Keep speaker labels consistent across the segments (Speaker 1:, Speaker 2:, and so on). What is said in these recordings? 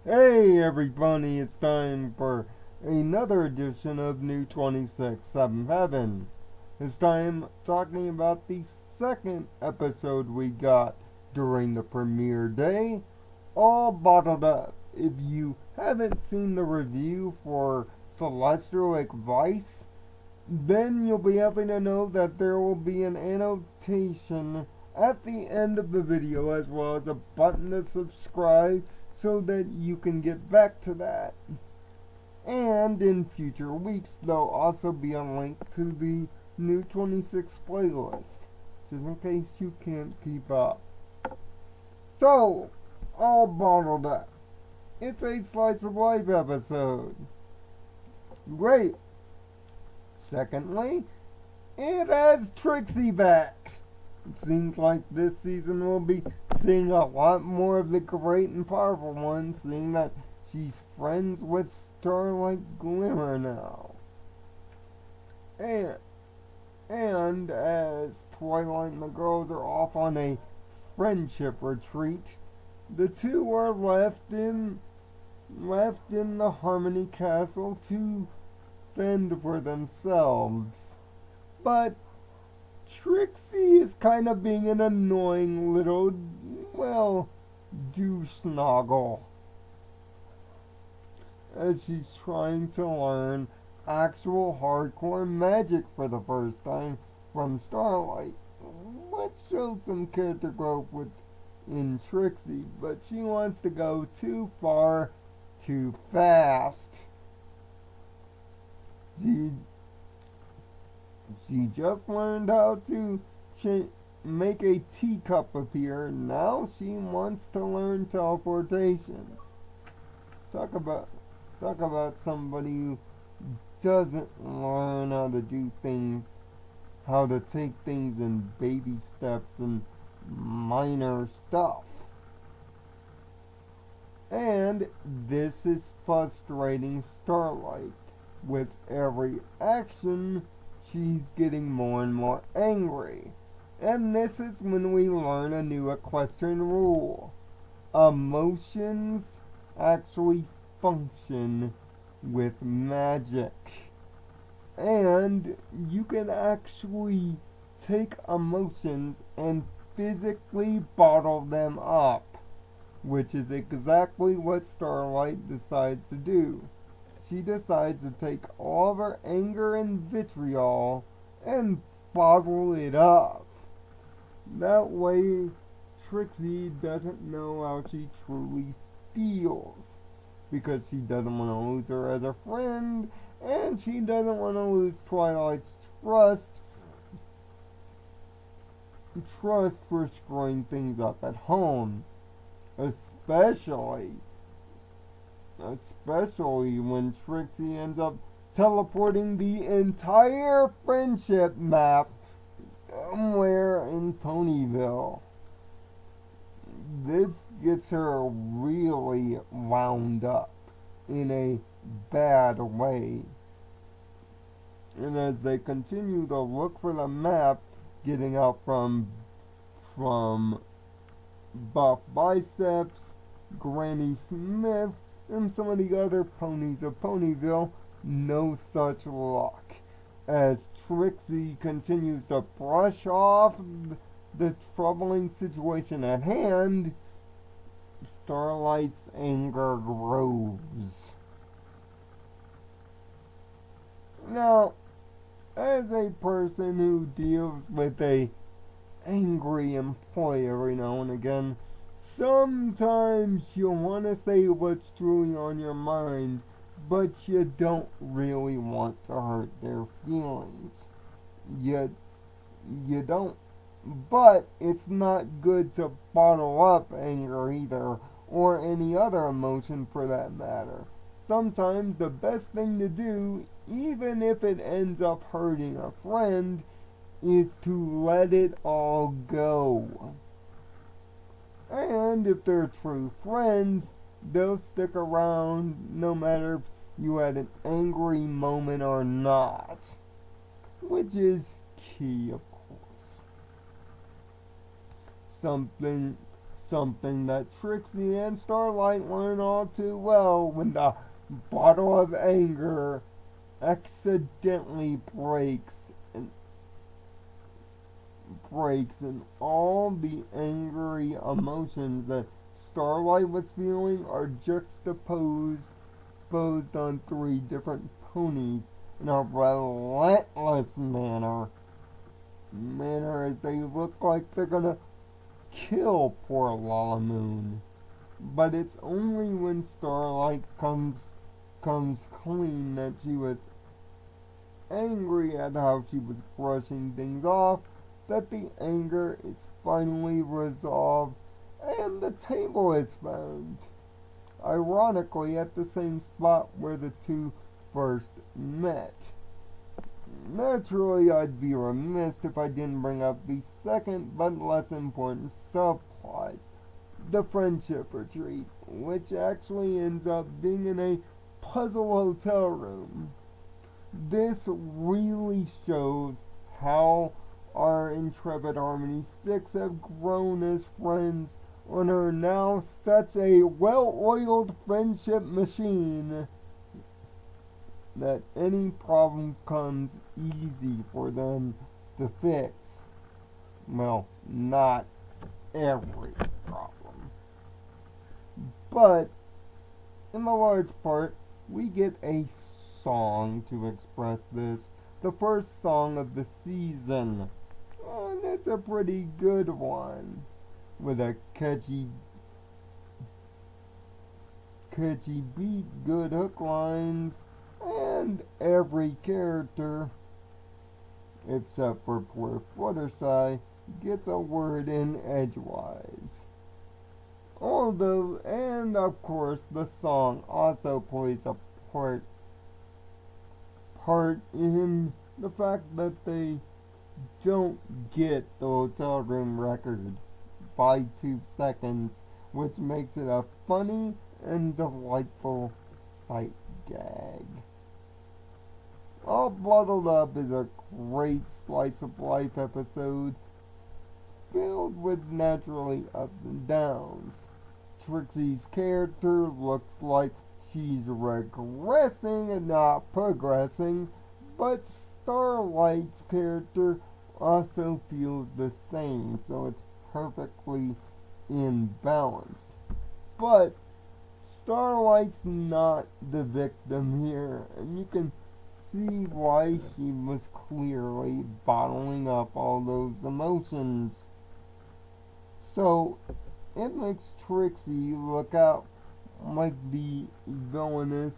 Speaker 1: Hey everybody, it's time for another edition of N26 7th Heaven. This time talking about the second episode we got during the premiere day, All Bottled Up. If you haven't seen the review for Celestial Advice, then you'll be happy to know that there will be an annotation at the end of the video as well as a button to subscribe so that you can get back to that. And in future weeks, there'll also be a link to the N26 playlist, just in case you can't keep up. So, All Bottled Up. It's a slice of life episode. Great. Secondly, it has Trixie back. It seems like this season we'll be seeing a lot more of the great and powerful one, seeing that she's friends with Starlight Glimmer now. And as Twilight and the girls are off on a friendship retreat, the two are left in the Harmony Castle to fend for themselves. But Trixie is kind of being an annoying little, douche-snoggle, as she's trying to learn actual hardcore magic for the first time from Starlight. Let's show some character growth in Trixie, but she wants to go too far, too fast. She just learned how to make a teacup appear. Now she wants to learn teleportation. Talk about somebody who doesn't learn how to do things, how to take things in baby steps and minor stuff. And this is frustrating Starlight. With every action, she's getting more and more angry. And this is when we learn a new equestrian rule. Emotions actually function with magic. And you can actually take emotions and physically bottle them up, which is exactly what Starlight decides to do. She decides to take all of her anger and vitriol and bottle it up. That way, Trixie doesn't know how she truly feels, because she doesn't want to lose her as a friend, and she doesn't want to lose Twilight's trust for screwing things up at home, especially when Trixie ends up teleporting the entire friendship map somewhere in Ponyville. This gets her really wound up in a bad way. And as they continue to look for the map, getting out from Buff Biceps, Granny Smith, and some of the other ponies of Ponyville, no such luck. As Trixie continues to brush off the troubling situation at hand, Starlight's anger grows. Now, as a person who deals with a angry employee every now and again, sometimes you want to say what's truly on your mind, but you don't really want to hurt their feelings. You don't. But it's not good to bottle up anger either, or any other emotion for that matter. Sometimes the best thing to do, even if it ends up hurting a friend, is to let it all go. And if they're true friends, they'll stick around no matter if you had an angry moment or not. Which is key, of course. something that Trixie and Starlight learn all too well when the bottle of anger accidentally breaks and all the angry emotions that Starlight was feeling are juxtaposed on three different ponies in a relentless manner as they look like they're gonna kill poor Lala Moon. But it's only when Starlight comes clean that she was angry at how she was brushing things off, that the anger is finally resolved and the table is found. Ironically, at the same spot where the two first met. Naturally, I'd be remiss if I didn't bring up the second but less important subplot, the friendship retreat, which actually ends up being in a puzzle hotel room. This really shows how our intrepid Harmony 6 have grown as friends and are now such a well-oiled friendship machine that any problem comes easy for them to fix. Well, not every problem. But, in the large part, we get a song to express this. The first song of the season. And it's a pretty good one. With a catchy beat, good hook lines, and every character, except for poor Fluttershy, gets a word in edgewise. Although, and of course, the song also plays a part in the fact that they don't get the hotel room record by 2 seconds, which makes it a funny and delightful sight gag. All Bottled Up is a great slice of life episode filled with naturally ups and downs. Trixie's character looks like she's regressing and not progressing, but Starlight's character also feels the same, so it's perfectly imbalanced. But Starlight's not the victim here, and you can see why she was clearly bottling up all those emotions. So it makes Trixie look out like the villainous,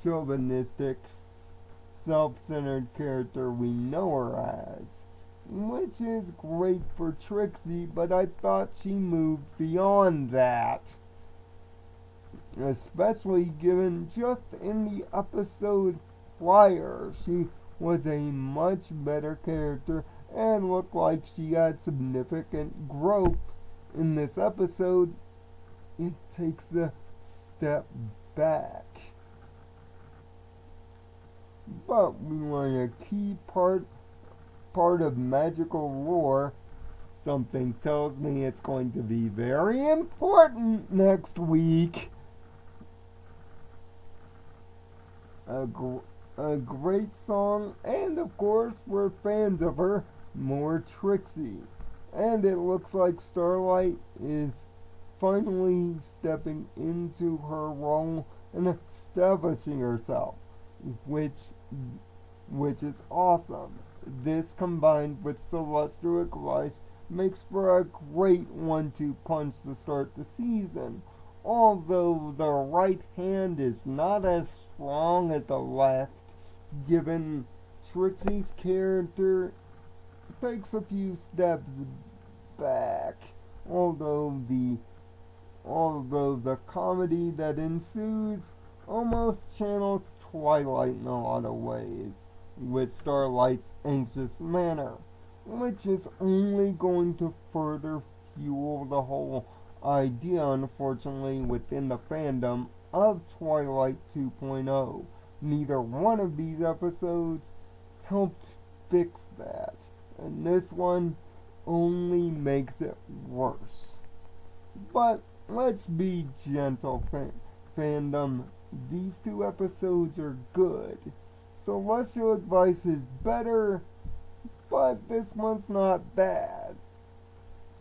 Speaker 1: chauvinistic, self-centered character we know her as. Which is great for Trixie, but I thought she moved beyond that. Especially given just in the episode prior, she was a much better character and looked like she had significant growth. In this episode, it takes a step back. But we learn a key part of magical lore. Something tells me it's going to be very important next week. A great song, and of course, we're fans of her, more Trixie. And it looks like Starlight is finally stepping into her role and establishing herself, which is awesome. This combined with Celestial advice makes for a great 1-2 punch to start the season. Although the right hand is not as strong as the left, given Trixie's character takes a few steps back. Although the comedy that ensues almost channels Twilight in a lot of ways, with Starlight's anxious manner, which is only going to further fuel the whole idea, unfortunately, within the fandom of Twilight 2.0. Neither one of these episodes helped fix that, and this one only makes it worse. But let's be gentle, fandom. These 2 episodes are good. Celestial Advice is better, but this one's not bad.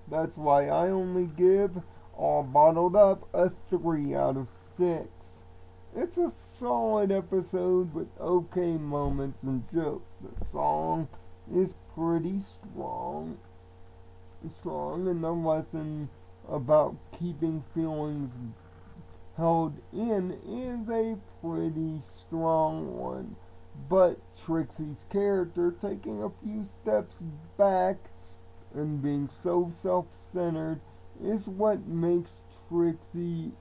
Speaker 1: That's why I only give All Bottled Up a 3 out of 6. It's a solid episode with okay moments and jokes. The song is pretty strong, and the lesson about keeping feelings held in is a pretty strong one. But Trixie's character taking a few steps back and being so self-centered is what makes Trixie's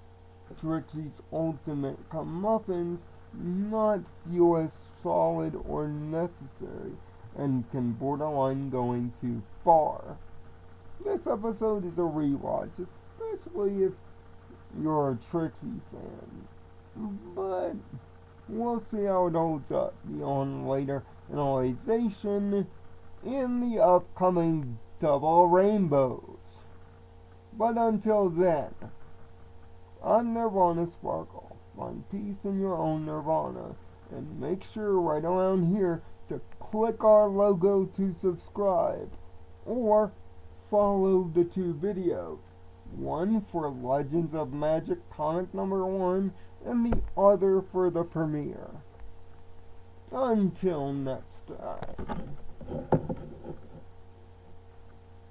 Speaker 1: ultimate comeuppance not feel as solid or necessary, and can borderline going too far. This episode is a rewatch, especially if you're a Trixie fan. But we'll see how it holds up beyond later analyzation in the upcoming Double Rainbows. But until then, I'm Nirvana Sparkle. Find peace in your own Nirvana. And make sure right around here to click our logo to subscribe. Or follow the 2 videos. One for Legends of Magic comic number 1 and the other for the premiere. Until next time.